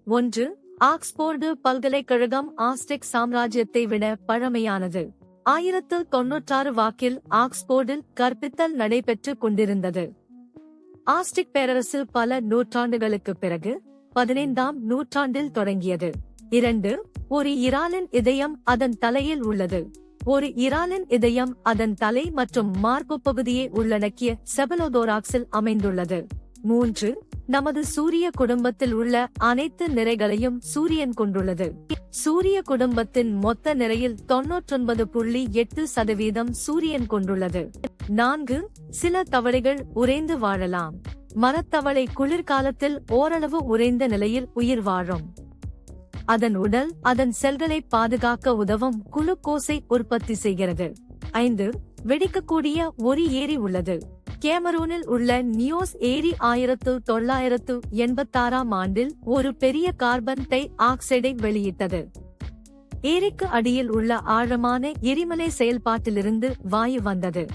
1. Oxford பல்கலைக்கழகம் Aztec சாம்ராஜ்யத்தை விட பழமையானது. 1096 வாக்கில் ஆக்ஸ்போர்டில் கற்பித்தல் நடைபெற்றுக் கொண்டிருந்தது. ஆஸ்டெக் பேரரசு பல நூற்றாண்டுகளுக்குப் பிறகு 15ஆம் நூற்றாண்டில் தொடங்கியது. 2. ஒரு இறாலின் இதயம் அதன் தலையில் உள்ளது. ஒரு இறாலின் இதயம் அதன் தலை மற்றும் மார்பு பகுதியை உள்ளடக்கிய செபலோதோராக்ஸில் அமைந்துள்ளது. 3. நமது சூரிய குடும்பத்தில் உள்ள அனைத்து நிறைகளையும் சூரியன் கொண்டுள்ளது. சூரிய குடும்பத்தின் மொத்த நிறையில் 99.8% சூரியன் கொண்டுள்ளது. 4. சில தவளைகள் உறைந்து வாழலாம். மரத்தவளை குளிர்காலத்தில் ஓரளவு உறைந்த நிலையில் உயிர் வாழும். அதன் உடல் அதன் செல்களை பாதுகாக்க உதவும் குளுக்கோஸை உற்பத்தி செய்கிறது. 5. வெடிக்கக்கூடிய ஒரு ஏரி உள்ளது. கேமரூனில் உள்ள நியோஸ் ஏரி 1986ஆம் ஆண்டில் ஒரு பெரிய கார்பன் டை ஆக்சைடை வெளியிட்டது. ஏரிக்கு அடியில் உள்ள ஆழமான எரிமலை செயல்பாட்டிலிருந்து வாயு வந்தது.